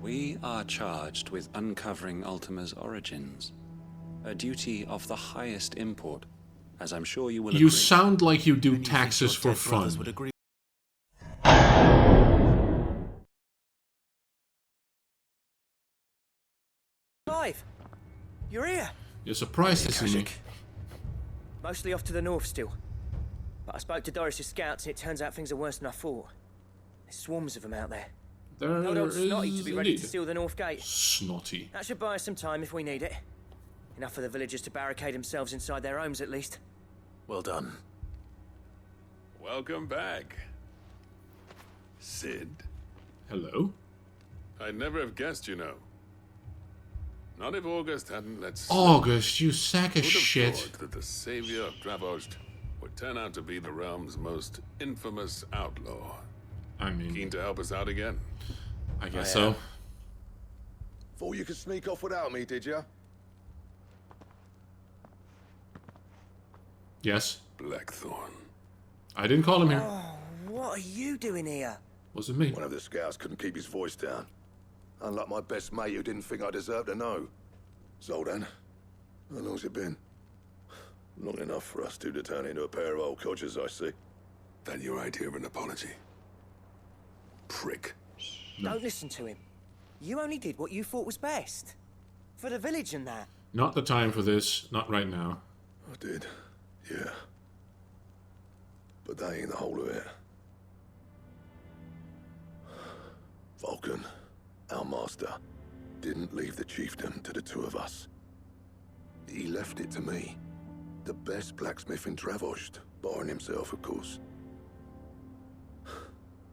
We are charged with uncovering Ultima's origins. A duty of the highest import, as I'm sure you will agree. You sound like you do taxes for fun. Would agree. Alive! You're here! You're surprised to see me. Mostly off to the north still. But I spoke to Doris's scouts and it turns out things are worse than I thought. There's swarms of them out there. There Old is Snotty to be ready indeed. to seal the north gate. Snotty. That should buy us some time if we need it. Enough for the villagers to barricade themselves inside their homes at least. Well done. Welcome back, Sid. Hello? I'd never have guessed, you know. Not if August hadn't let slip. August, you sack of Who'd have shit. thought that the savior of Dravost would turn out to be the realm's most infamous outlaw. I mean, Keen to help us out again? I guess so. Thought you could sneak off without me, did you? Yes. Blackthorn. I didn't call him here. Oh, what are you doing here? Wasn't me. One of the scouts couldn't keep his voice down. Unlike my best mate who didn't think I deserved to know. Zoldan, how long's it been? Long enough for us two to turn into a pair of old codgers, I see. That your idea of an apology? Prick. Don't listen to him. You only did what you thought was best. For the village and that. Not the time for this. Not right now. I did, yeah. But that ain't the whole of it. Vulcan, our master, didn't leave the chiefdom to the two of us. He left it to me. The best blacksmith in Dravost, barring himself, of course.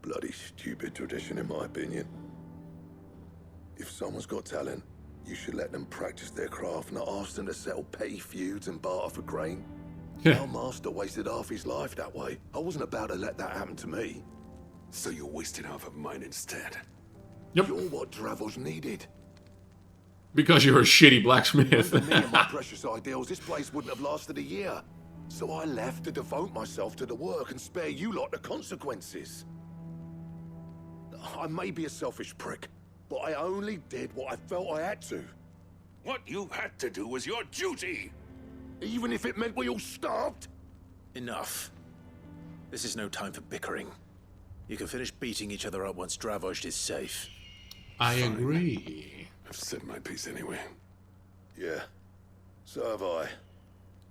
Bloody stupid tradition, in my opinion. If someone's got talent, you should let them practice their craft, not ask them to settle petty feuds and barter for grain. Our master wasted half his life that way. I wasn't about to let that happen to me. So you wasted half of mine instead. Yep. You're what Dravost needed. Because you're a shitty blacksmith. For me and my precious ideals, this place wouldn't have lasted a year. So I left to devote myself to the work and spare you lot the consequences. I may be a selfish prick, but I only did what I felt I had to. What you had to do was your duty! Even if it meant we all starved? Enough. This is no time for bickering. You can finish beating each other up once Dravost is safe. I agree. I've said my piece anyway. Yeah, so have I.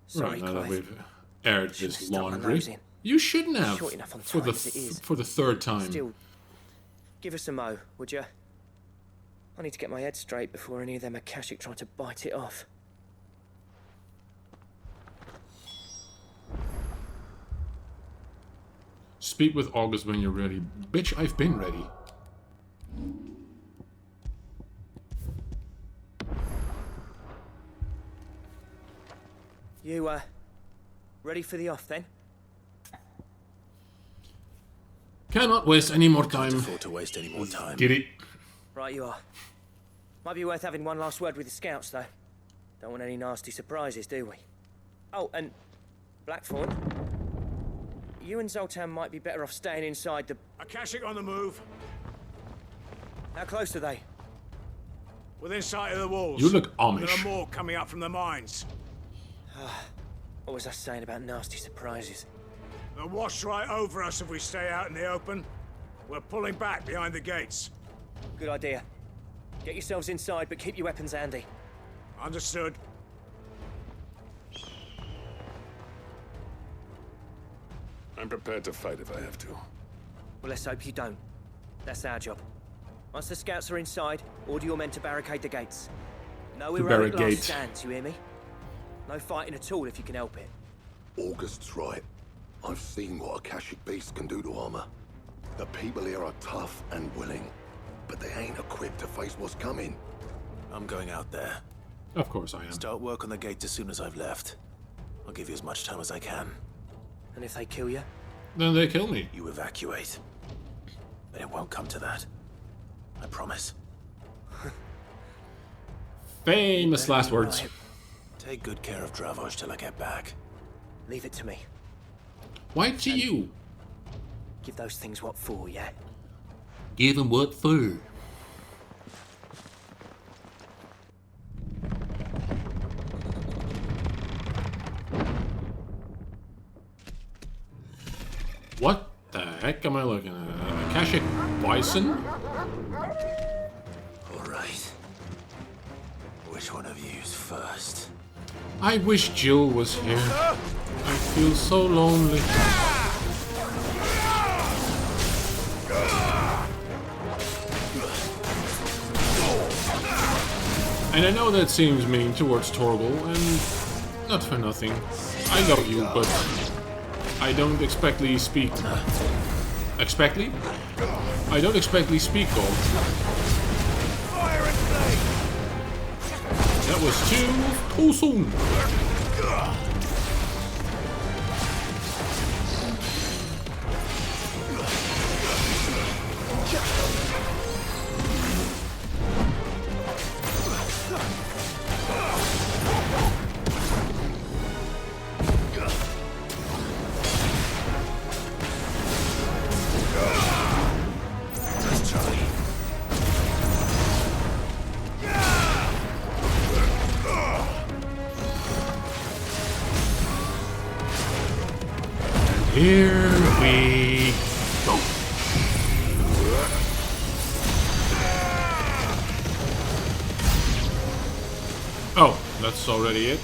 Sorry, Right, now that Clive. we've aired Shouldn't this stuck my laundry. nose in. You shouldn't have. Short enough on For time as it is. the third time. Still, give us a mo, would you? I need to get my head straight before any of them Akashic try to bite it off. Speak with August when you're ready. Bitch, I've been ready. You, ready for the off then? Cannot waste any more Can't time. afford to waste any more time. Get it? Right you are. Might be worth having one last word with the scouts, though. Don't want any nasty surprises, do we? Oh, and Blackthorn, you and Zoltan might be better off staying inside the... Akashic on the move. How close are they? Within sight of the walls. You look There Amish. are more coming up from the mines. What was I saying about nasty surprises? They'll wash right over us if we stay out in the open. We're pulling back behind the gates. Good idea. Get yourselves inside, but keep your weapons handy. Understood. I'm prepared to fight if I have to. Well, let's hope you don't. That's our job. Once the scouts are inside, order your men to barricade the gates. No heroic barricade. last stands, you hear me? No fighting at all if you can help it. August's right. I've seen what Akashic beasts can do to armor. The people here are tough and willing, but they ain't equipped to face what's coming. I'm going out there. Of course I am. Start work on the gate as soon as I've left. I'll give you as much time as I can. And if they kill you? Then they kill me. You evacuate. But it won't come to that. I promise. Famous last words. Right. Take good care of Dravost till I get back. Leave it to me. Why to you? Give those things what for, yeah? Give him what for? heck am I looking at? A Akashic Bison? Alright. Which one of you's first? I wish Jill was here. I feel so lonely. And I know that seems mean towards Torgal, and not for nothing. I know you, but I don't expectly speak. Expectly? I don't expectly speak gold. That was too soon. Here we go. Oh, that's already it.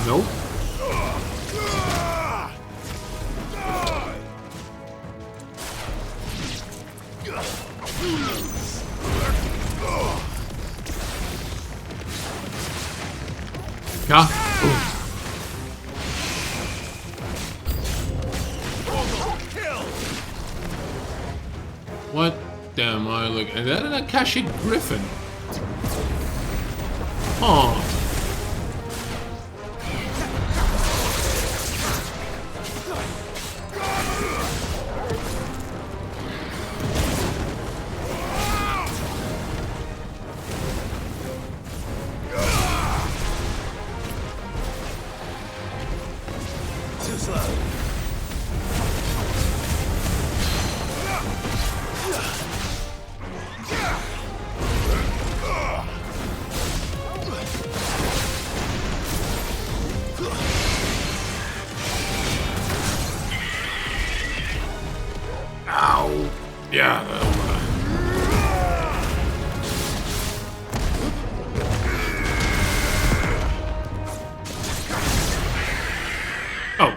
Nope. Yeah. What am I looking? Is that an Akashic Griffin? Oh. Too slow. Ow. Yeah. Oh.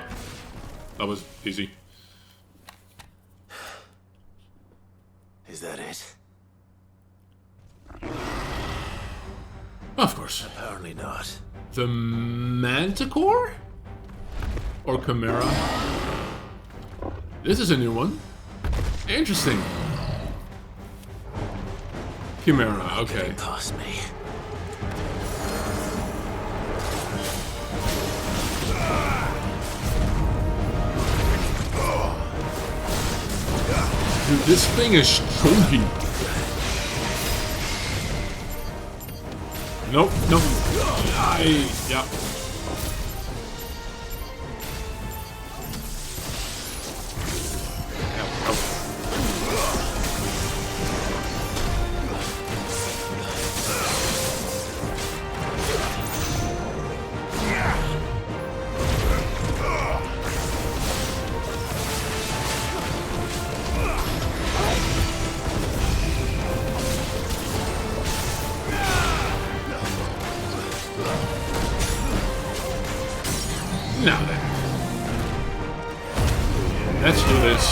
That was easy. Is that it? Of course. Apparently not. The Manticore? Or Chimera? This is a new one. Interesting. Chimera, okay. Getting past me. Dude, this thing is chunky. Nope, nope. Yeah. Now then. Let's do this.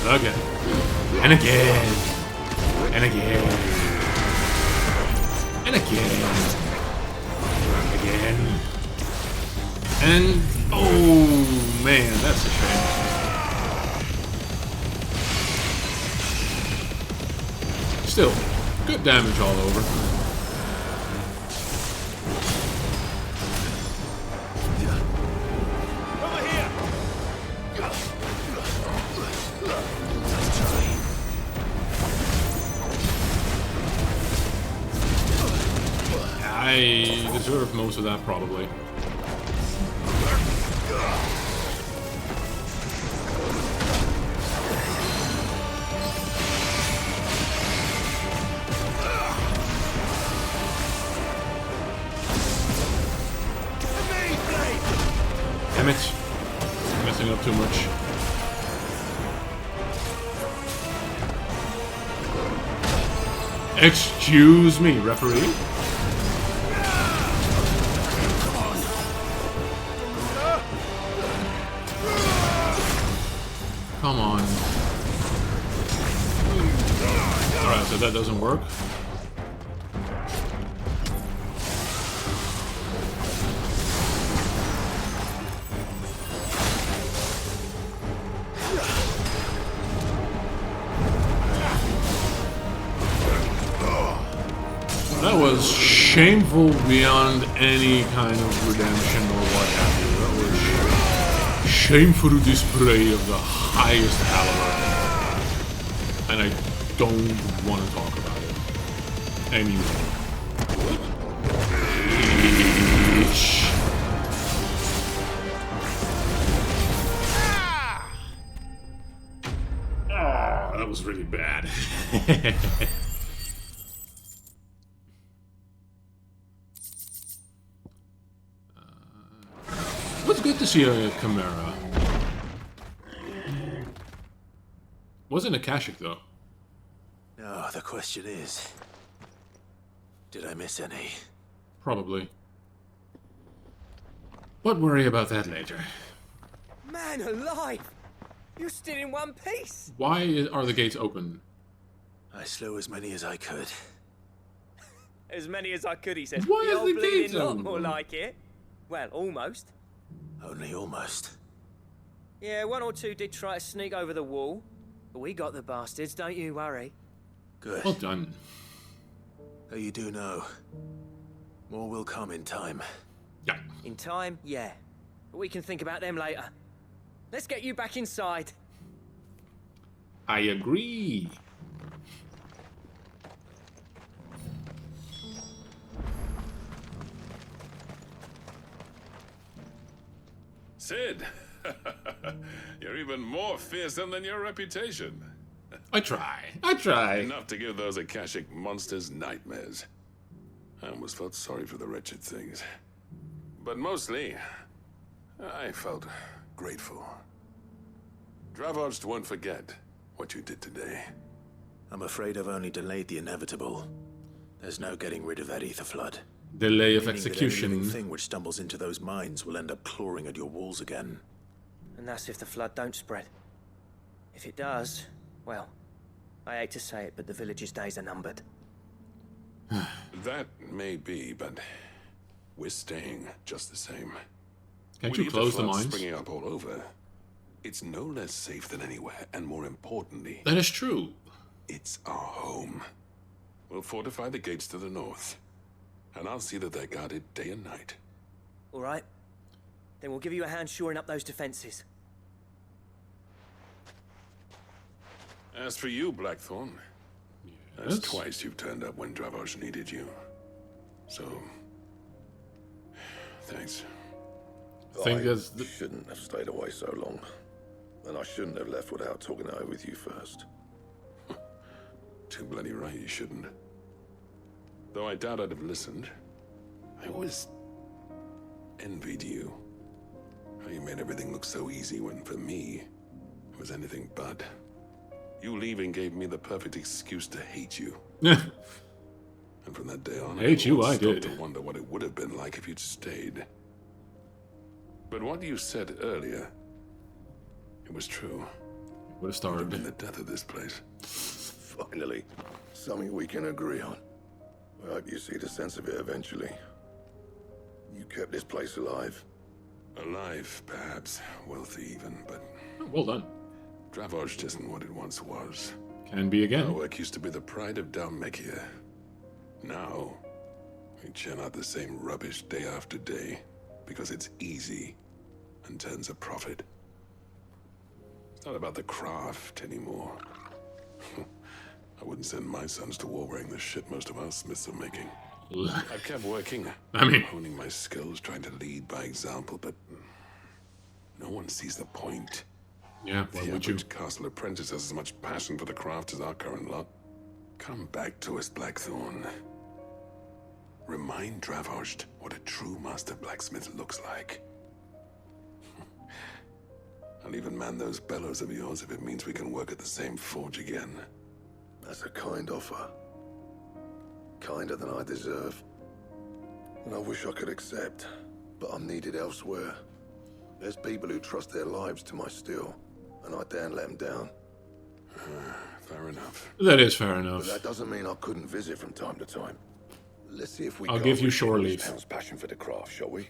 Again. And again. And again. And again. Again. And... oh, man, that's a shame. Still, good damage all over. I deserve most of that, probably. Damn it. I'm messing up too much. Excuse me, referee. Come on. Alright, so that doesn't work. That was shameful beyond any kind of redemption or what have you. That was shameful display of the highest caliber. And I don't want to talk about it anymore. Oh, that was really bad. It's good to see a Chimera. Wasn't Akashic though. No, the question is, did I miss any? Probably. But worry about that later. Man alive! You're still in one piece! Why are the gates open? I slew as many as I could. As many as I could, he said. Why is old the bleeding gates lot open? more like it. Well, almost. Only almost. Yeah, one or two did try to sneak over the wall. But we got the bastards, don't you worry. Good. Well done. Though you do know, more will come in time. Yeah. In time, yeah. But we can think about them later. Let's get you back inside. I agree. Sid, you're even more fearsome than your reputation. I try. Enough to give those Akashic monsters nightmares. I almost felt sorry for the wretched things. But mostly, I felt grateful. Dravoged won't forget what you did today. I'm afraid I've only delayed the inevitable. There's no getting rid of that ether flood. Delay of Meaning that any execution. living thing which stumbles into those mines will end up clawing at your walls again. And that's if the flood don't spread. If it does, well, I hate to say it, but the village's days are numbered. That may be, but we're staying just the same. Can't With you ether close the floods mines? springing up all over, it's no less safe than anywhere, and more importantly, That is true. it's our home. We'll fortify the gates to the north, and I'll see that they're guarded day and night. All right? Then we'll give you a hand shoring up those defenses. As for you, Blackthorn, that's Yes? twice you've turned up when Dravos needed you. So, thanks. Think I that's the- shouldn't have stayed away so long. And I shouldn't have left without talking it over with you first. Too bloody right you shouldn't. Though I doubt I'd have listened. I always envied you. How you made everything look so easy when, for me, it was anything but. You leaving gave me the perfect excuse to hate you. And from that day on, Hate you, won't I stop did. to wonder what it would have been like if you'd stayed. But what you said earlier, it was true. Would have It would have been started. the death of this place. Finally, something we can agree on. I hope you see the sense of it eventually. You kept this place alive. Alive, perhaps. Wealthy even, but Oh, well done. Dravos isn't what it once was. Can be Our again. work used to be the pride of Dalmekia. Now, we churn out the same rubbish day after day because it's easy and turns a profit. It's not about the craft anymore. I wouldn't send my sons to war wearing the shit most of our smiths are making. I've kept working. I mean, Honing my skills, trying to lead by example, but no one sees the point. yeah, why The would you? average castle apprentice has as much passion for the craft as our current lot. Come back to us, Blackthorn. Remind Dravosht what a true master blacksmith looks like. I'll even man those bellows of yours if it means we can work at the same forge again. That's a kind offer. Kinder than I deserve. And I wish I could accept, but I'm needed elsewhere. There's people who trust their lives to my steel, and I daren't let them down. Fair enough. That is fair But enough. that doesn't mean I couldn't visit from time to time. Let's see if we I'll can't give you rekindle shore this leave. town's passion for the craft, shall we?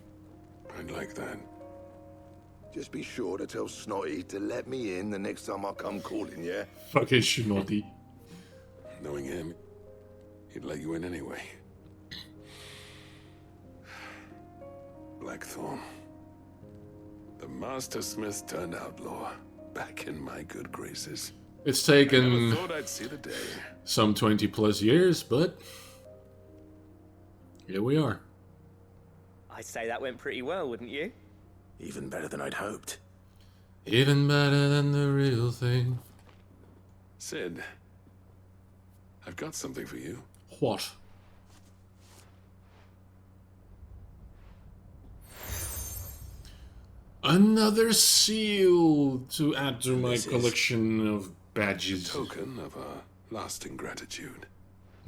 I'd like that. Just be sure to tell Snotty to let me in the next time I come calling, yeah? Fucking Shinoti. Knowing him, he'd let you in anyway. Blackthorn. The Master Smith turned outlaw. Back in my good graces. It's Never taken thought I'd see the day. some 20 plus years, but here we are. I'd say that went pretty well, wouldn't you? Even better than I'd hoped. Even better than the real thing. Sid, I've got something for you. What? Another seal to add to my This is collection of badges. Token of our lasting gratitude.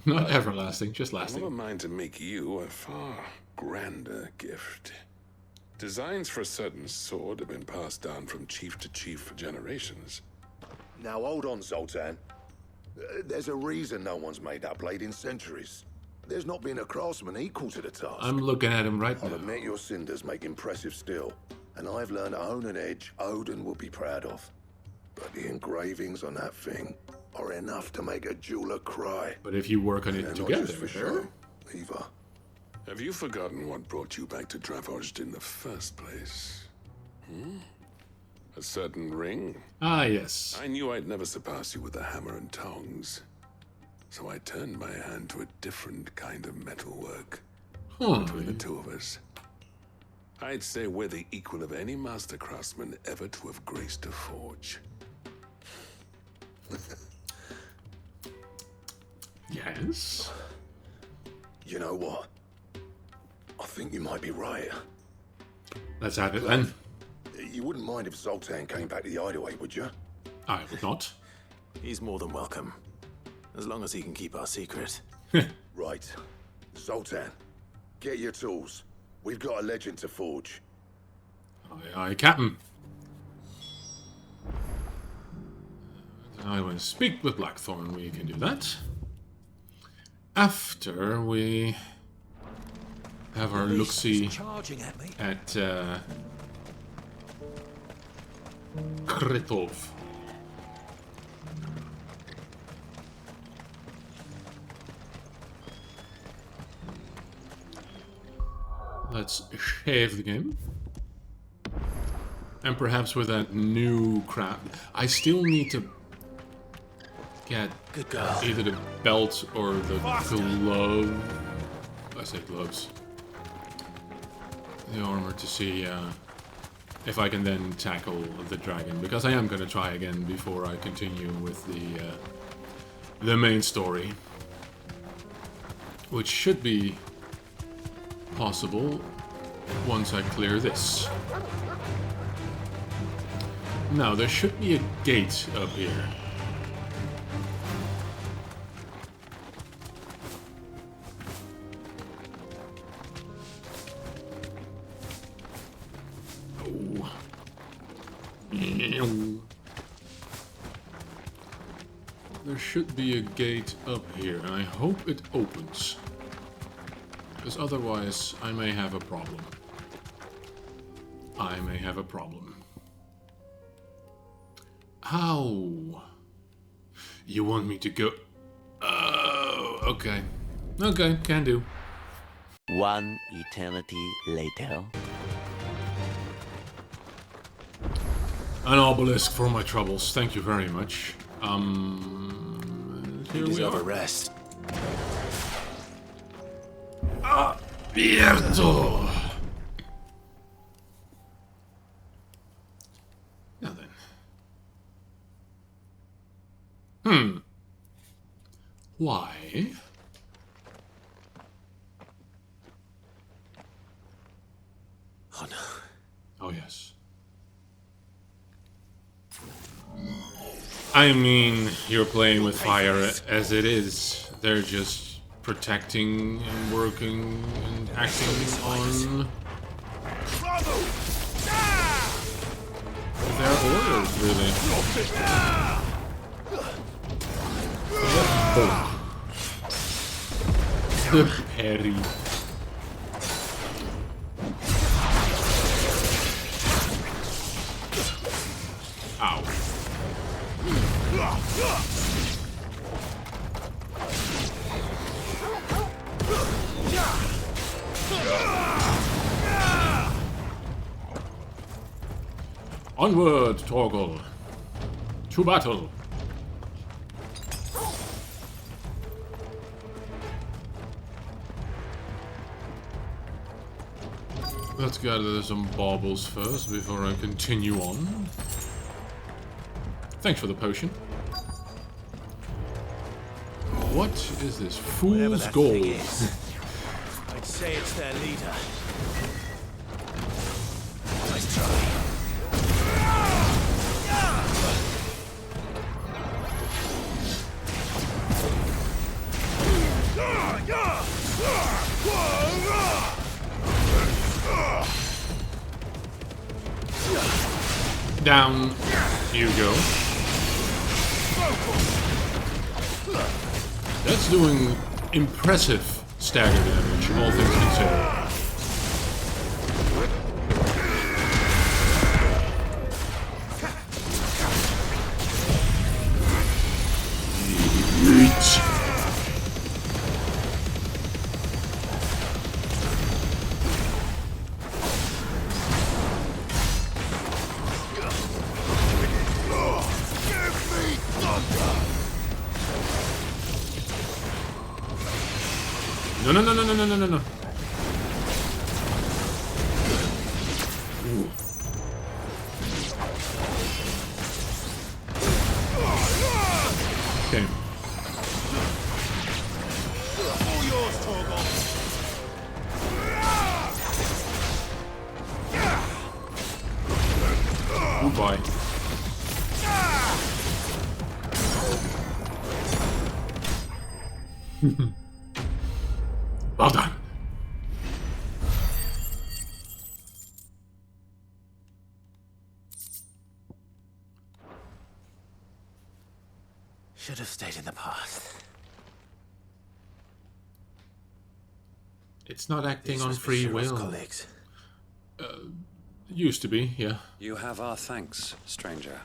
Not everlasting, just I have a lasting. mind to make you a far grander gift. Designs for a certain sword have been passed down from chief to chief for generations. Now hold on, Zoltan. There's a reason no one's made that blade in centuries. There's not been a craftsman equal to the task. I'm looking at him right I'll now. admit your cinders make impressive steel, and I've learned to own an edge Odin will be proud of. But the engravings on that thing are enough to make a jeweler cry. But if you work on it They're not together, just for show, either. Have you forgotten what brought you back to Dravosht in the first place? A certain ring? ah yes. I knew I'd never surpass you with a hammer and tongs. So I turned my hand to a different kind of metalwork. Huh. Between the two of us, I'd say we're the equal of any master craftsman ever to have graced a forge. Yes. You know what? I think you might be right. Let's have it then. You wouldn't mind if Zoltan came back to the hideaway, would you? I would not. He's more than welcome. As long as he can keep our secret. Right. Zoltan, get your tools. We've got a legend to forge. Aye, aye, Captain. I will speak with Blackthorn. We can do that. After we have our look-see Charging at me. at Kretov. Let's shave the game. And perhaps with that new crap, I still need to get Good girl. either the belt or the glove. I say gloves. The armor to see if I can then tackle the dragon, because I am going to try again before I continue with the main story, which should be possible once I clear this. Now there should be a gate up here. Oh. There should be a gate up here, and I hope it opens. Because otherwise, I may have a problem. I may have a problem. How? You want me to go? Oh, okay. Okay, can do. One eternity later. An obelisk for my troubles. Thank you very much. Here You we deserve a are. rest. Despierto! Now then. Why? Oh no. Oh yes. I mean, you're playing with fire as it is. They're just protecting and working and acting on their orders, really. The parry. Ow. Onward, Torgal. To battle. Let's gather some baubles first before I continue on. Thanks for the potion. What is this? Fool's gold. I'd say it's their leader. Nice try. Down you go. That's doing impressive stagger damage, all things considered. No. Ooh. Okay. All yours, Torgal. Goodbye. Well done. Should have stayed in the past. It's not acting These on must be free Cyril's will. colleagues. Used to be, yeah. You have our thanks, stranger.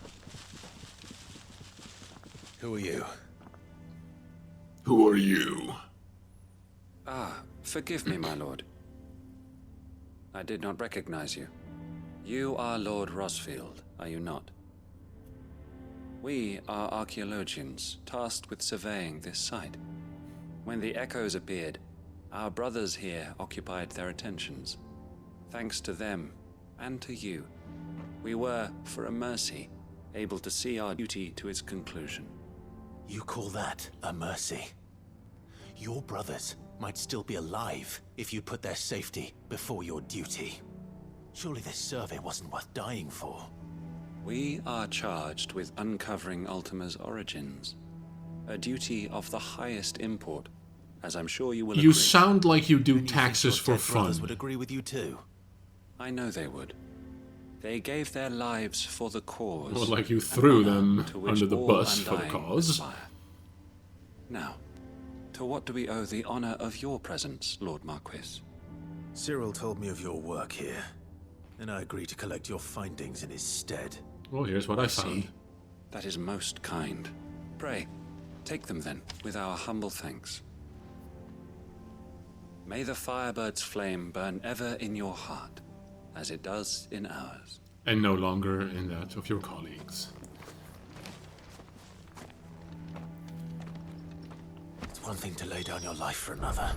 Who are you? Who are you? Ah, forgive me, my lord. I did not recognize you. You are Lord Rosfield, are you not? We are archaeologians, tasked with surveying this site. When the echoes appeared, our brothers here occupied their attentions. Thanks to them, and to you, we were, for a mercy, able to see our duty to its conclusion. You call that a mercy? Your brothers might still be alive if you put their safety before your duty. Surely this survey wasn't worth dying for. We are charged with uncovering Ultima's origins. A duty of the highest import, as I'm sure you will agree. You sound like you do And you taxes think for your dead brothers fun. would agree with you too. I know they would. They gave their lives for the cause. Well, like you an threw honor them to which under the all bus for the undying cause. aspire. Now, to what do we owe the honor of your presence, Lord Marquis? Cyril told me of your work here, and I agreed to collect your findings in his stead. Well, here's what I found. See, that is most kind. Pray, take them then, with our humble thanks. May the Firebird's flame burn ever in your heart, as it does in ours. And no longer in that of your colleagues. It's one thing to lay down your life for another,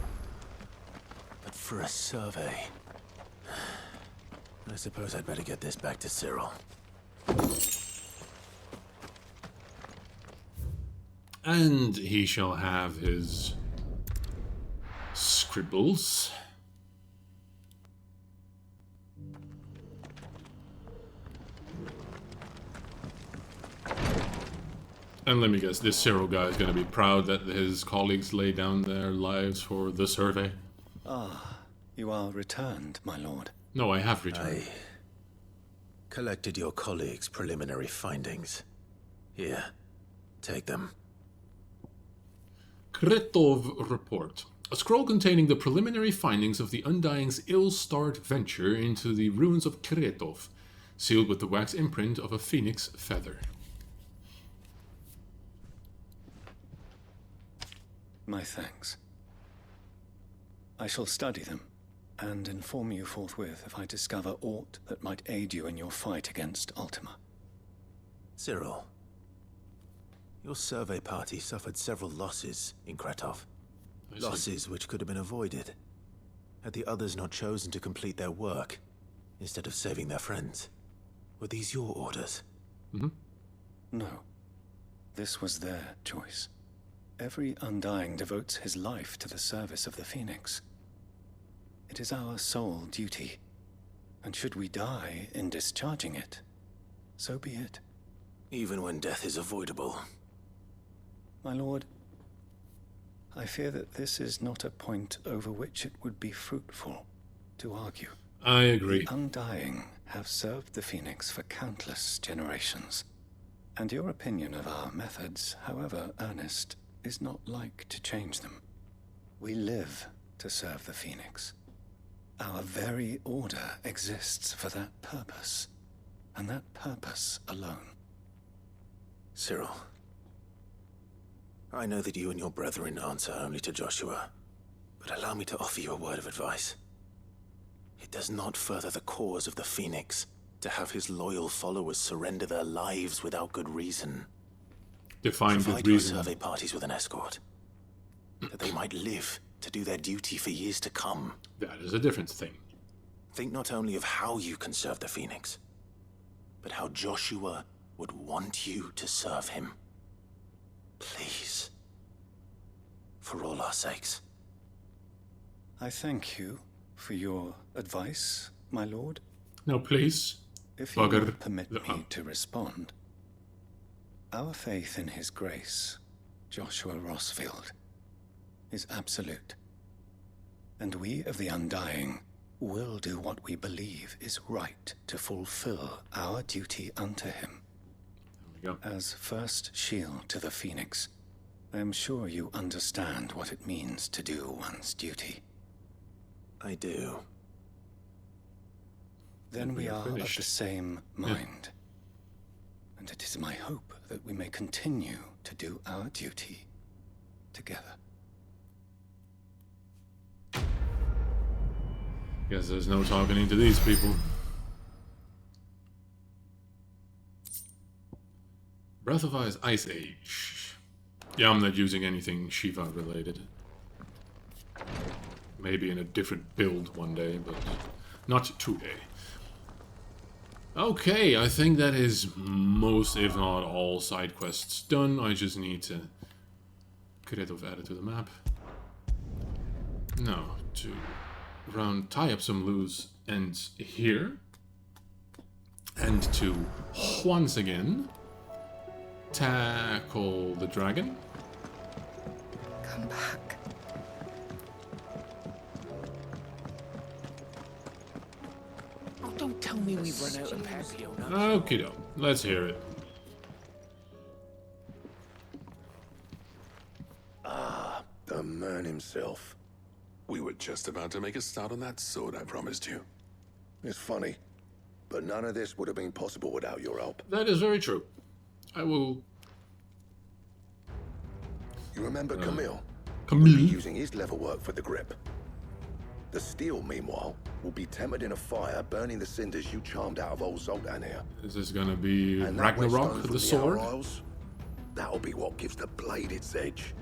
but for a survey. I suppose I'd better get this back to Cyril. And he shall have his scribbles. And let me guess, this Cyril guy is going to be proud that his colleagues lay down their lives for the survey. Ah, you are returned, my lord. No, I have returned. I collected your colleagues' preliminary findings. Here, take them. Kretov Report. A scroll containing the preliminary findings of the Undying's ill-starred venture into the ruins of Kretov, sealed with the wax imprint of a phoenix feather. My thanks. I shall study them, and inform you forthwith if I discover aught that might aid you in your fight against Ultima. Cyril, your survey party suffered several losses in Kretov. Losses which could have been avoided, had the others not chosen to complete their work, instead of saving their friends. Were these your orders? No. This was their choice. Every Undying devotes his life to the service of the Phoenix. It is our sole duty, and should we die in discharging it, so be it. Even when death is avoidable. My lord, I fear that this is not a point over which it would be fruitful to argue. I agree. The Undying have served the Phoenix for countless generations, and your opinion of our methods, however earnest, is not like to change them. We live to serve the Phoenix. Our very order exists for that purpose, and that purpose alone. Cyril, I know that you and your brethren answer only to Joshua, but allow me to offer you a word of advice. It does not further the cause of the Phoenix to have his loyal followers surrender their lives without good reason. Define Provide good your reason. survey parties with an escort, that they might live to do their duty for years to come. That is a different thing. Think not only of how you can serve the Phoenix, but how Joshua would want you to serve him. Please. For all our sakes. I thank you for your advice, my lord. No, please. If you Bugger. will permit me to respond. Our faith in his grace, Joshua Rossfield, is absolute. And we of the Undying will do what we believe is right to fulfill our duty unto him. There we go. As first shield to the Phoenix, I am sure you understand what it means to do one's duty. I do. Then we are of finished. the same mind. And it is my hope that we may continue to do our duty together. Guess there's no talking to these people. Breath of Ice Age. Yeah, I'm not using anything Shiva related. Maybe in a different build one day, but not today. Okay, I think that is most, if not all, side quests done. I just need to Kretov added to the map. Now, to tie up some loose ends here. And to, once again, tackle the dragon. Come back. Oh, don't tell me we've run out of Papio. Okie doke, let's hear it. The man himself. We were just about to make a start on that sword I promised you. It's funny, but none of this would have been possible without your help. That is very true. I will... You remember Camille? Camille? Using his level work for the grip. The steel, meanwhile, will be tempered in a fire, burning the cinders you charmed out of old Zoltan here. Is this gonna be And that Ragnarok, whetstone from the sword? Outer Isles, that'll be what gives the blade its edge.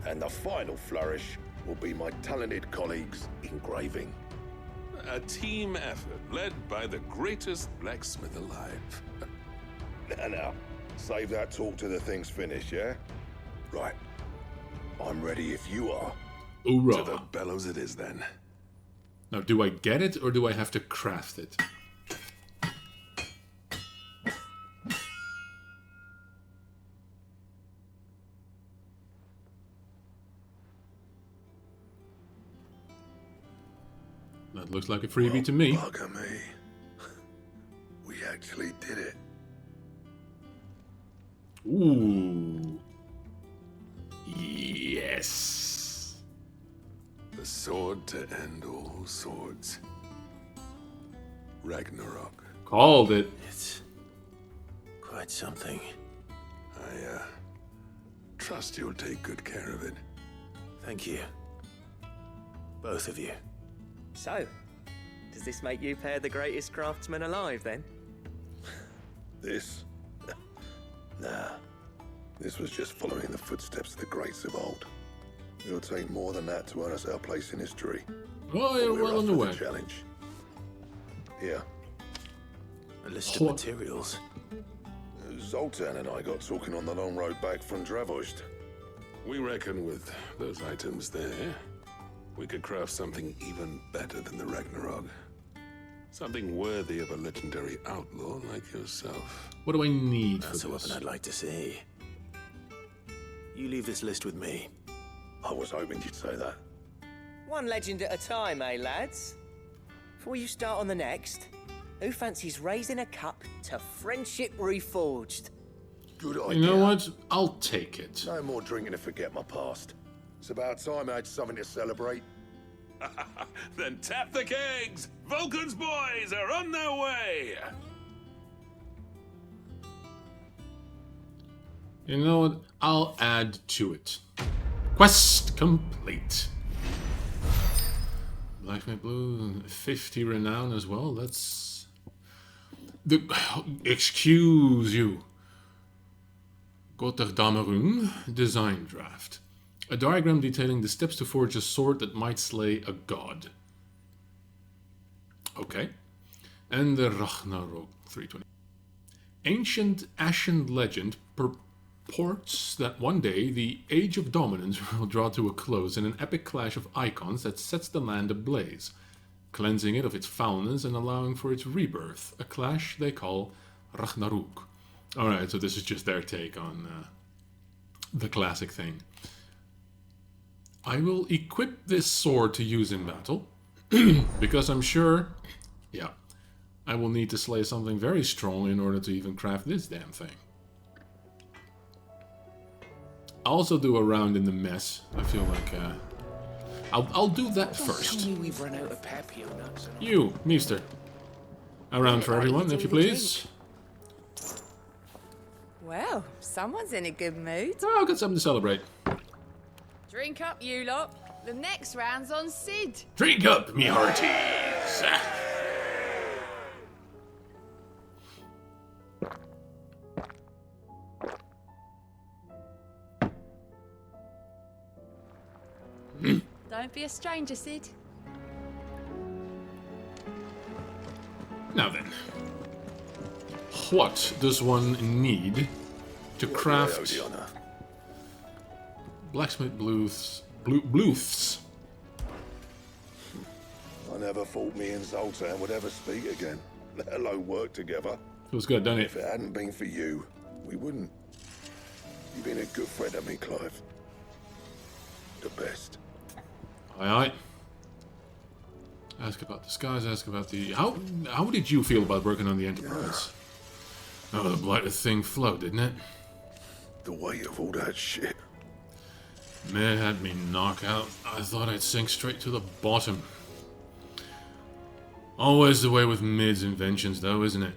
And the final flourish will be my talented colleagues engraving. A team effort led by the greatest blacksmith alive. Now, save that talk till the thing's finished, yeah? Right. I'm ready if you are. Hoorah. To the bellows it is then. Now, do I get it or do I have to craft it? That looks like a freebie to me. Bugger me. We actually did it. Ooh. Yes. The sword to end all swords. Ragnarok. Called it. It's quite something. I trust you'll take good care of it. Thank you. Both of you. So, does this make you pair the greatest craftsmen alive, then? This? Nah. This was just following the footsteps of the greats of old. It'll take more than that to earn us our place in history. Oh, you're well on the way. Challenge. Here. A list of materials. Zoltan and I got talking on the long road back from Dravost. We reckon with those items there, we could craft something even better than the Ragnarok. Something worthy of a legendary outlaw like yourself. What do I need for That's a weapon this? I'd like to see. You leave this list with me. I was hoping you'd say that. One legend at a time, eh, lads? Before you start on the next, who fancies raising a cup to friendship reforged? Good idea. You know what? I'll take it. No more drinking to forget my past. It's about time I had something to celebrate. Then tap the kegs! Vulcan's boys are on their way! You know what? I'll add to it. Quest complete. Blacksmith Blue, 50 renown as well. That's... Excuse you. Gotterdammerung design draft. A diagram detailing the steps to forge a sword that might slay a god. Okay. And the Ragnarok 320. Ancient Ashen legend purports that one day the Age of Dominance will draw to a close in an epic clash of icons that sets the land ablaze, cleansing it of its foulness and allowing for its rebirth, a clash they call Ragnarok. Alright, so this is just their take on the classic thing. I will equip this sword to use in battle, because I'm sure, yeah, I will need to slay something very strong in order to even craft this damn thing. I'll also do a round in the mess. I feel like, I'll do that first. Tell me we've run out of papio nuts. You, Meester. A round for everyone, if you please. Well, someone's in a good mood. Oh, I've got something to celebrate. Drink up, you lot. The next round's on Sid. Drink up, me hearties. Don't be a stranger, Sid. Now then, what does one need to craft blacksmith bluths? I never thought me and Zoltan would ever speak again, let alone work together. Feels good, doesn't it? If it hadn't been for you, we wouldn't. You've been a good friend to me, Clive. The best. Aye, aye. Ask about the skies, ask about the... How did you feel about working on the Enterprise? Oh, the blighted thing flowed, didn't it? The weight of all that shit. Man, it had me knock out. I thought I'd sink straight to the bottom. Always the way with Mid's inventions, though, isn't it?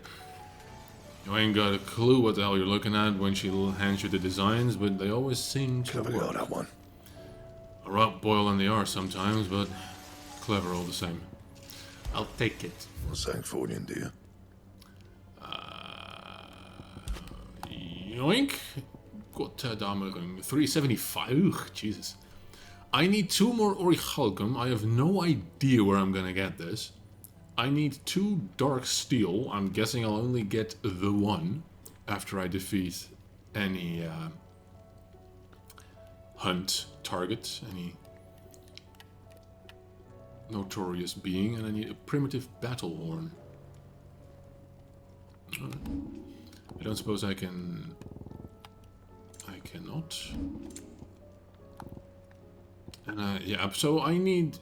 You ain't got a clue what the hell you're looking at when she hands you the designs, but they always seem to Clever work. girl, that one. A rock boil on the arse sometimes, but clever all the same. I'll take it. What's that for you, dear? Yoink. Gotterdammerung. 375. Ugh, Jesus. I need 2 more orichalcum. I have no idea where I'm gonna get this. I need 2 dark steel. I'm guessing I'll only get the 1 after I defeat any hunt target, any notorious being, and I need a primitive battle horn. I don't suppose I can... I cannot. And yeah, so I need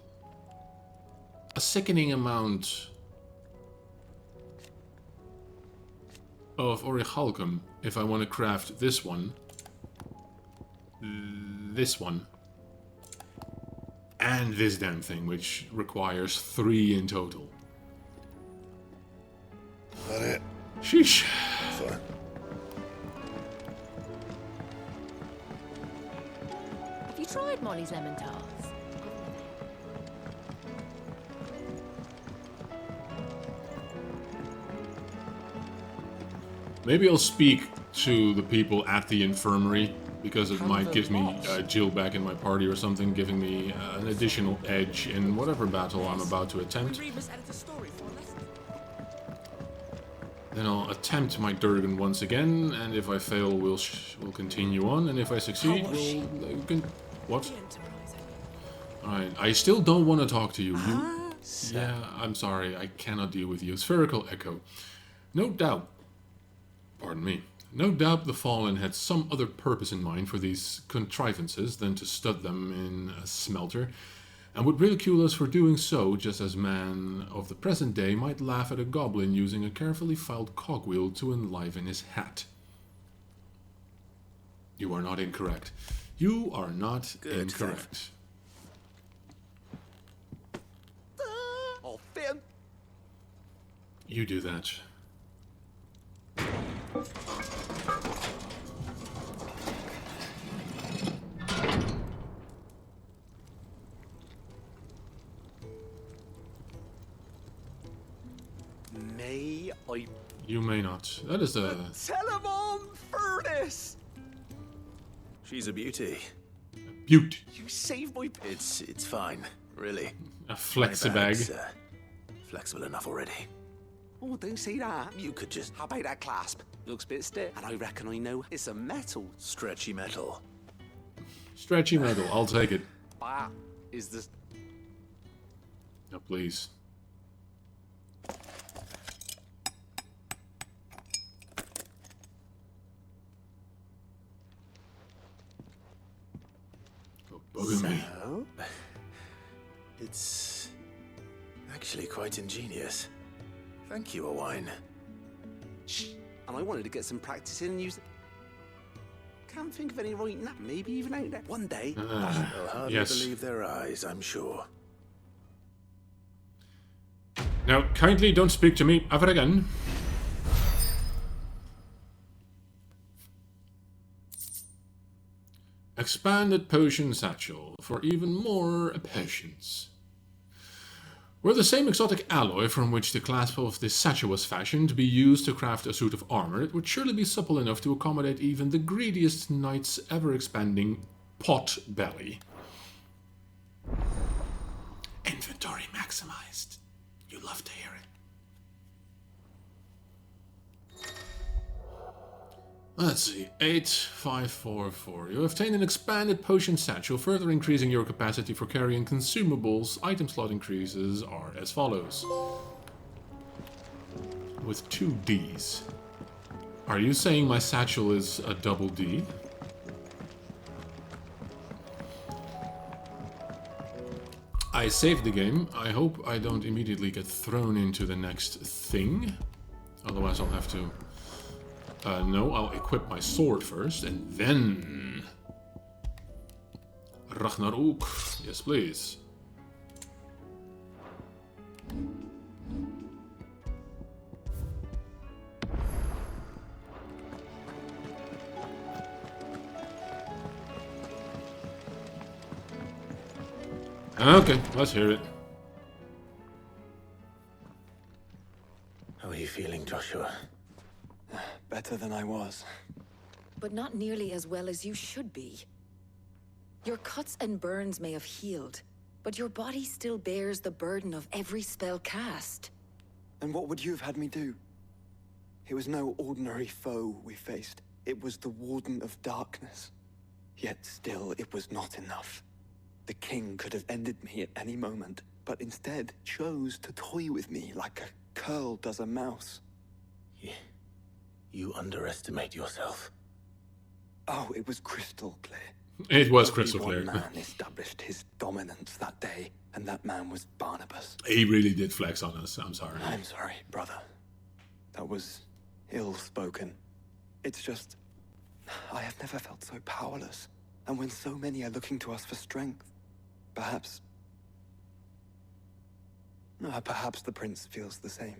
a sickening amount of orichalcum if I want to craft this one, and this damn thing, which requires 3 in total. That it? Sheesh. Fine. Have you tried Molly's lemon tarts? Maybe I'll speak to the people at the infirmary, because it might give me Jill back in my party or something, giving me an additional edge in whatever battle I'm about to attempt. Then I'll attempt my Durgan once again, and if I fail, we'll continue on, and if I succeed, we'll... What? Alright, I still don't want to talk to you. Yeah, I'm sorry, I cannot deal with you. Spherical Echo. No doubt. Pardon me. No doubt the Fallen had some other purpose in mind for these contrivances than to stud them in a smelter, and would ridicule us for doing so, just as man of the present day might laugh at a goblin using a carefully filed cogwheel to enliven his hat. You are not incorrect. You are not incorrect. Oh, Finn! You do that. May I... You may not. That is a... Tell him on furnace! She's a beauty. Beaut. You saved my... It's fine, really. A flexibag. Flexible enough already. Oh, don't say that. You could just... How about that clasp? Looks a bit stiff, and I reckon I know it's a metal. Stretchy metal. Stretchy metal. I'll take it. That is the... No, please. Bugging me. So, it's actually quite ingenious. Thank you, Owain. Shh. And I wanted to get some practice in and use it. Can't think of any right now. Maybe even out there. One day. They'll hardly yes. believe their eyes, I'm sure. Now, kindly don't speak to me ever again. Expanded potion satchel for even more potions. Were the same exotic alloy from which the clasp of this satchel was fashioned to be used to craft a suit of armor, it would surely be supple enough to accommodate even the greediest knight's ever-expanding pot belly. Inventory maximized. You love to hear it. Let's see, 8544. You obtain an expanded potion satchel, further increasing your capacity for carrying consumables. Item slot increases are as follows. With 2 Ds. Are you saying my satchel is a double D? I saved the game. I hope I don't immediately get thrown into the next thing. Otherwise I'll have to... no, I'll equip my sword first, and then... Ragnarok. Yes, please. Okay, let's hear it. How are you feeling, Joshua? Better than I was. But not nearly as well as you should be. Your cuts and burns may have healed, but your body still bears the burden of every spell cast. And what would you have had me do? It was no ordinary foe we faced. It was the Warden of Darkness. Yet still, it was not enough. The king could have ended me at any moment, but instead chose to toy with me like a curl does a mouse. You underestimate yourself. Oh, it was crystal clear. It was Only crystal clear. One man established his dominance that day, and that man was Barnabas. He really did flex on us. I'm sorry. I'm sorry, brother. That was ill-spoken. It's just, I have never felt so powerless. And when so many are looking to us for strength, perhaps the prince feels the same.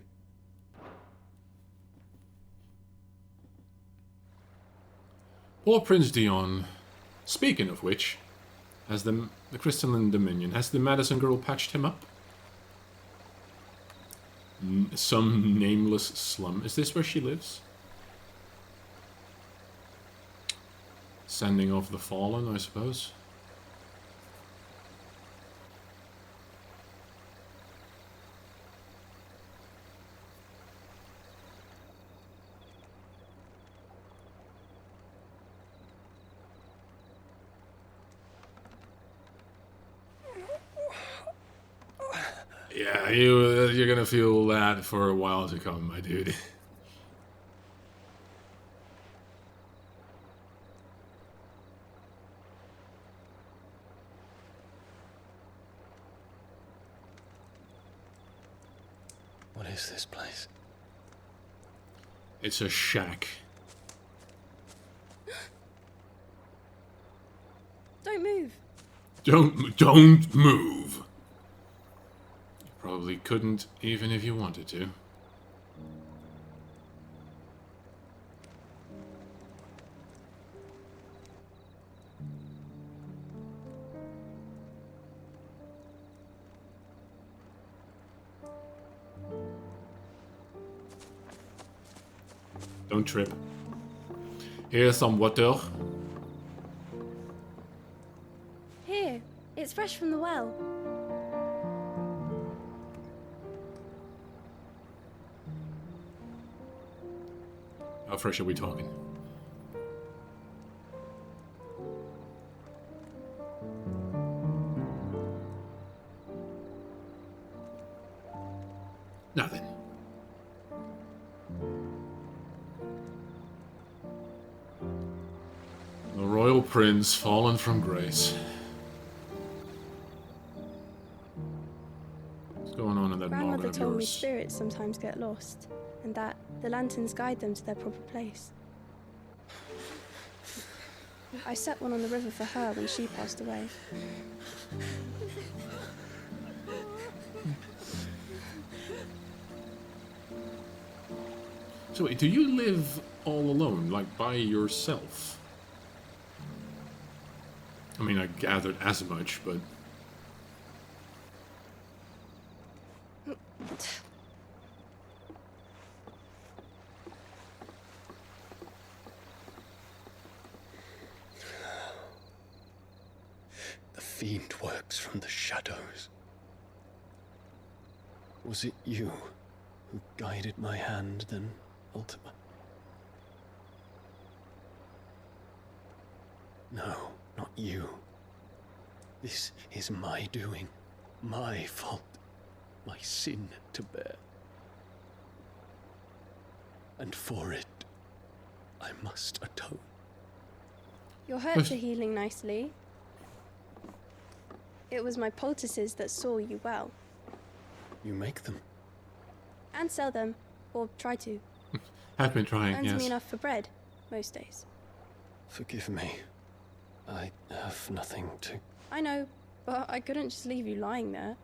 Poor Prince Dion. Speaking of which, has the Crystalline Dominion, has the Madison girl patched him up? Some nameless slum. Is this where she lives? Sending off the fallen, I suppose. Yeah, you're gonna feel that for a while to come, my dude. What is this place? It's a shack. Don't move. Don't move. You probably couldn't, even if you wanted to. Don't trip. Here's some water. Here, it's fresh from the well. How fresh are we talking? Nothing. The royal prince fallen from grace. What's going on in that noggin Grandmother of told me yours? spirits sometimes get lost, and that the lanterns guide them to their proper place. I set one on the river for her when she passed away. So wait, do you live all alone, like by yourself? I mean, I gathered as much, but... The fiend works from the shadows. Was it you who guided my hand, then, Ultima? No, not you. This is my doing, my fault, my sin to bear. And for it, I must atone. Your hurts are healing nicely. It was my poultices that saw you well. You make them? And sell them, or try to. I've been trying, Earns yes. me enough for bread, most days. Forgive me. I have nothing to... I know, but I couldn't just leave you lying there.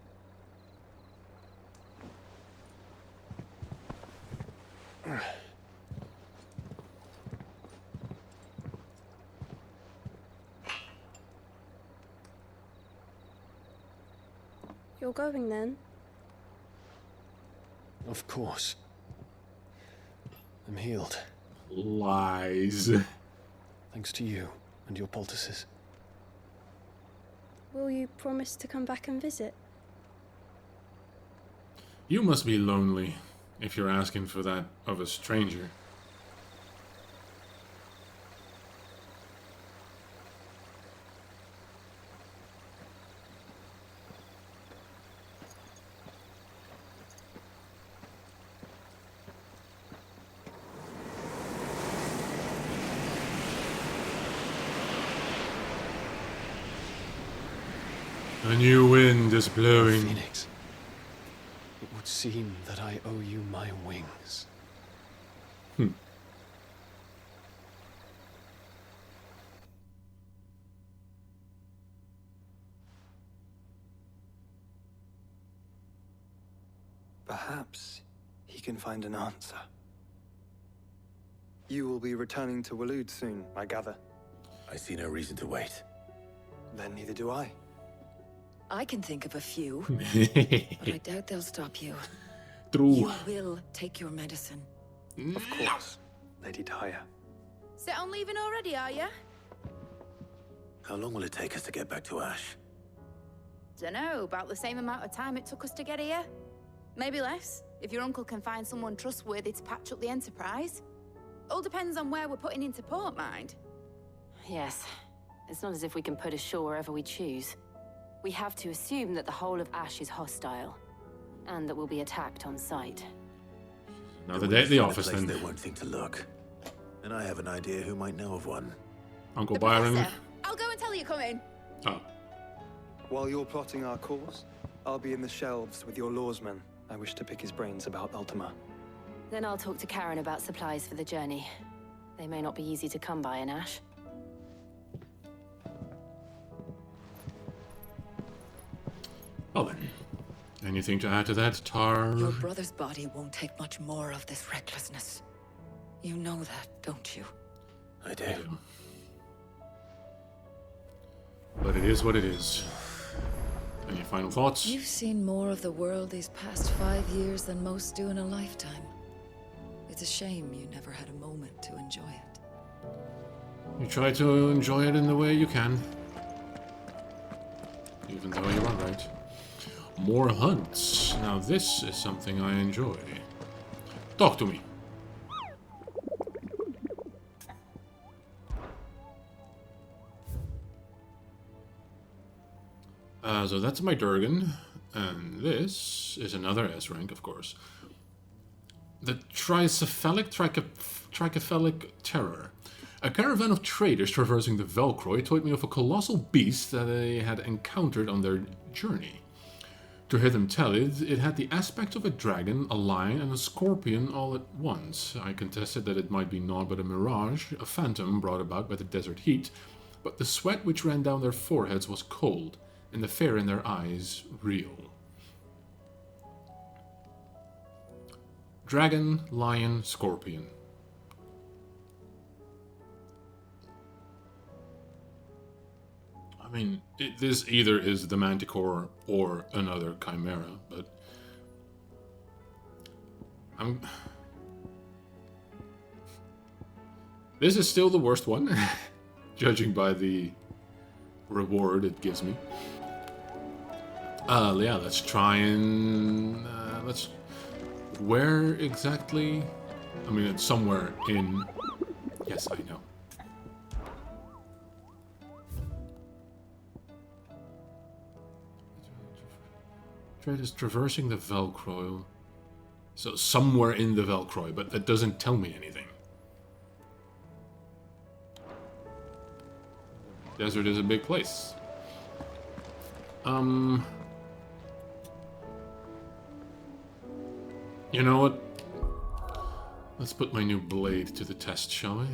You're going then? Of course. I'm healed. Lies. Thanks to you and your poultices. Will you promise to come back and visit? You must be lonely if you're asking for that of a stranger. A new wind is blowing. Phoenix, it would seem that I owe you my wings. Perhaps he can find an answer. You will be returning to Waloed soon, I gather. I see no reason to wait. Then neither do I. I can think of a few, but I doubt they'll stop you. True. You will take your medicine. Of course, Lady Daya. Set on leaving already, are you? How long will it take us to get back to Ash? Dunno, about the same amount of time it took us to get here. Maybe less, if your uncle can find someone trustworthy to patch up the Enterprise. All depends on where we're putting into port, mind. Yes. It's not as if we can put ashore wherever we choose. We have to assume that the whole of Ash is hostile, and that we'll be attacked on sight. Another day at the office, then. They won't think to look. And I have an idea who might know of one. Uncle Byron. Professor, I'll go and tell you come in. Oh. While you're plotting our course, I'll be in the shelves with your lawsman. I wish to pick his brains about Ultima. Then I'll talk to Karen about supplies for the journey. They may not be easy to come by in Ash. Well then, anything to add to that, Tar? Your brother's body won't take much more of this recklessness. You know that, don't you? I do. But it is what it is. Any final thoughts? You've seen more of the world these past 5 years than most do in a lifetime. It's a shame you never had a moment to enjoy it. You try to enjoy it in the way you can. Even though you are right. More hunts. Now this is something I enjoy. Talk to me. So that's my Durgan, and this is another S rank, of course. The tricephalic terror. A caravan of traders traversing the Velcroy told me of a colossal beast that they had encountered on their journey. To hear them tell it, it had the aspect of a dragon, a lion, and a scorpion all at once. I contested that it might be naught but a mirage, a phantom brought about by the desert heat, but the sweat which ran down their foreheads was cold, and the fear in their eyes real. Dragon, lion, scorpion. I mean, this either is the Manticore or another Chimera, but this is still the worst one, judging by the reward it gives me. Yeah, let's try and where exactly? I mean, it's somewhere in. Yes, I know. Traders traversing the Velcroy. So somewhere in the Velcroy, but that doesn't tell me anything. Desert is a big place. You know what? Let's put my new blade to the test, shall we?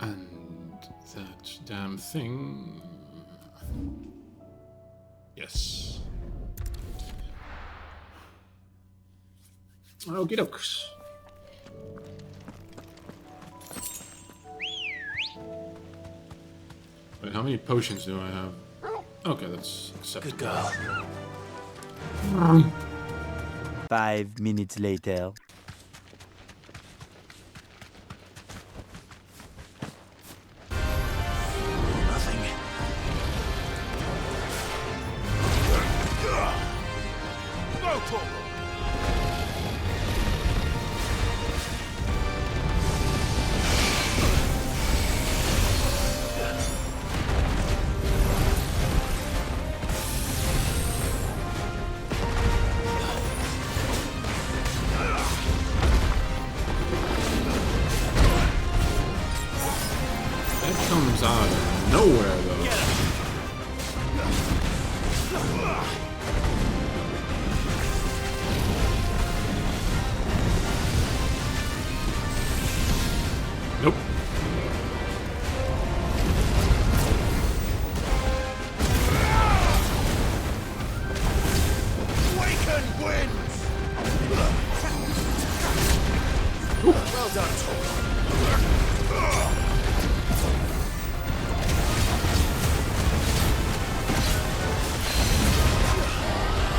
And that damn thing... Yes. Okie dokes. Wait, how many potions do I have? Okay, that's acceptable. Good girl. 5 minutes later. Well done,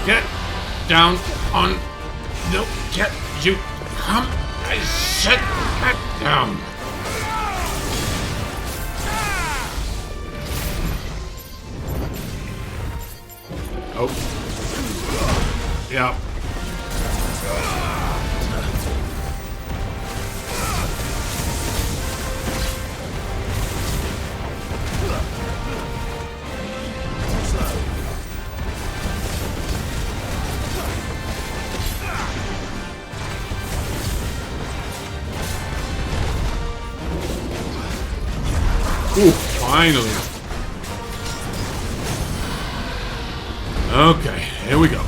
Get down on the get you come. I said get down. Oh. Yeah. Ooh, finally. Okay, here we go.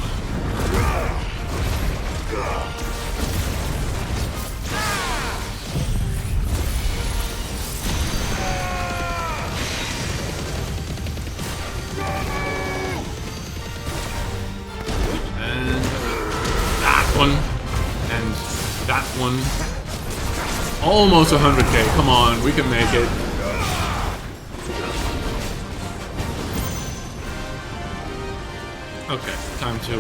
And that one. And that one. Almost 100k. Come on, we can make it. Okay, time to,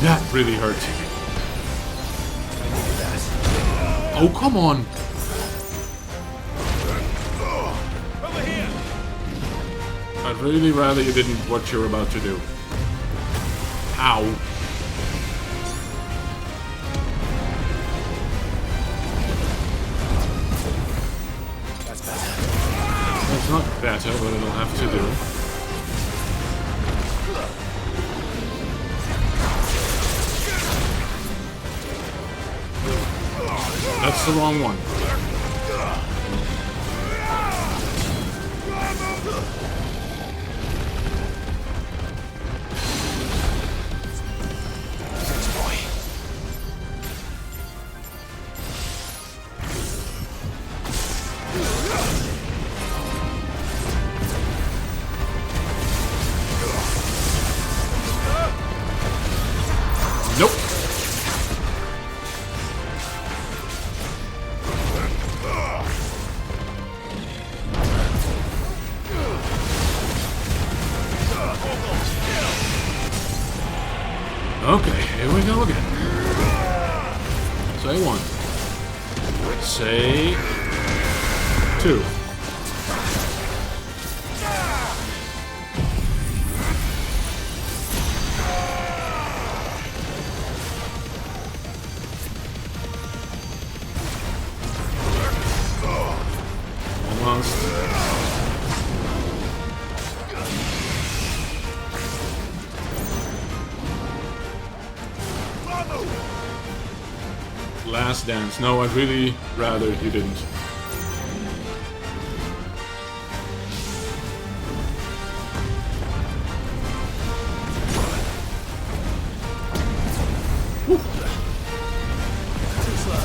that really hurts. Oh, come on! I'd really rather you didn't what you're about to do. Ow. It's not better, but it'll have to do. That's the wrong one. Nope. Okay, here we go again. Say one. Say two. Almost. Last dance. No, I'd really rather you didn't. Whew. Too slow.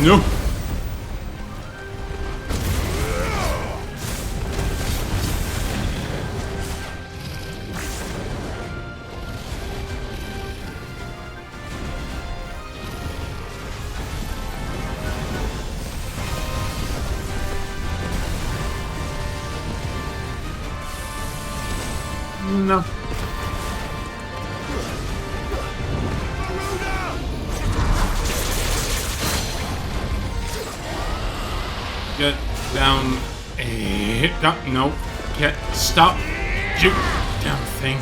No. No. Get down. No. Get. Stop. You damn thing.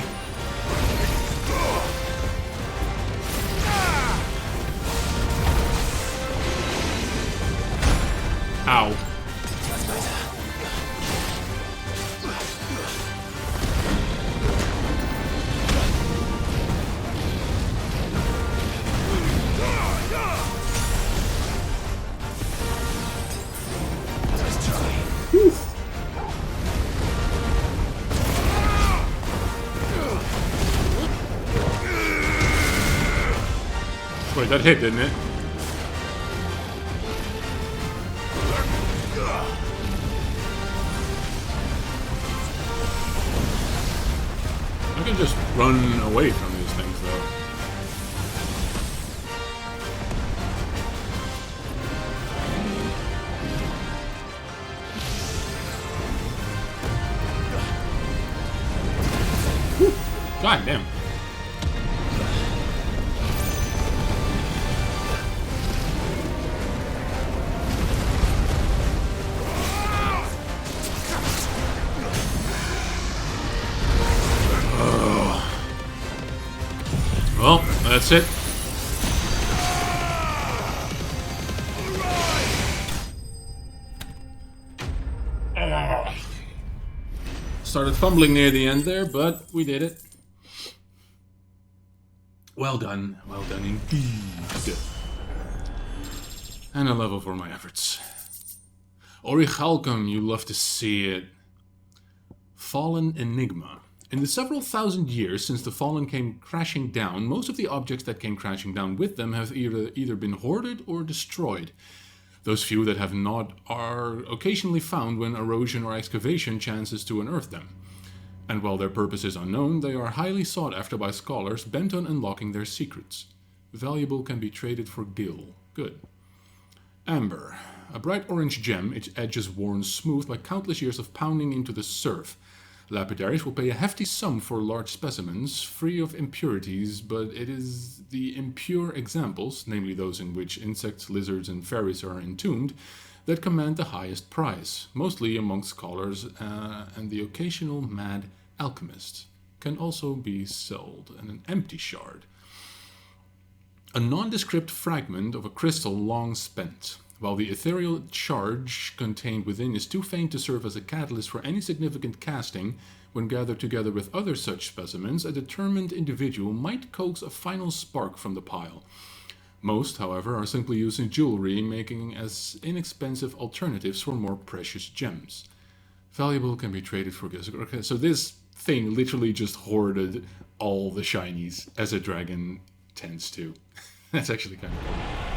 Ow. Wait, that hit, didn't it? I can just run away from these things, though. Whew. God damn. Well, that's it. Started fumbling near the end there, but we did it. Well done indeed. Good. And a level for my efforts. Orichalcum, you love to see it. Fallen Enigma. In the several thousand years since the Fallen came crashing down, most of the objects that came crashing down with them have either been hoarded or destroyed. Those few that have not are occasionally found when erosion or excavation chances to unearth them. And while their purpose is unknown, they are highly sought after by scholars bent on unlocking their secrets. Valuable can be traded for gil. Good. Amber. A bright orange gem, its edges worn smooth by countless years of pounding into the surf. Lapidaries will pay a hefty sum for large specimens, free of impurities, but it is the impure examples, namely those in which insects, lizards, and fairies are entombed, that command the highest price, mostly among scholars and the occasional mad alchemist. Can also be sold, and an empty shard. A nondescript fragment of a crystal long spent. While the ethereal charge contained within is too faint to serve as a catalyst for any significant casting, when gathered together with other such specimens, a determined individual might coax a final spark from the pile. Most, however, are simply used in jewelry, making as inexpensive alternatives for more precious gems. Valuable can be traded for gifts. Okay, so this thing literally just hoarded all the shinies, as a dragon tends to. That's actually kind of cool.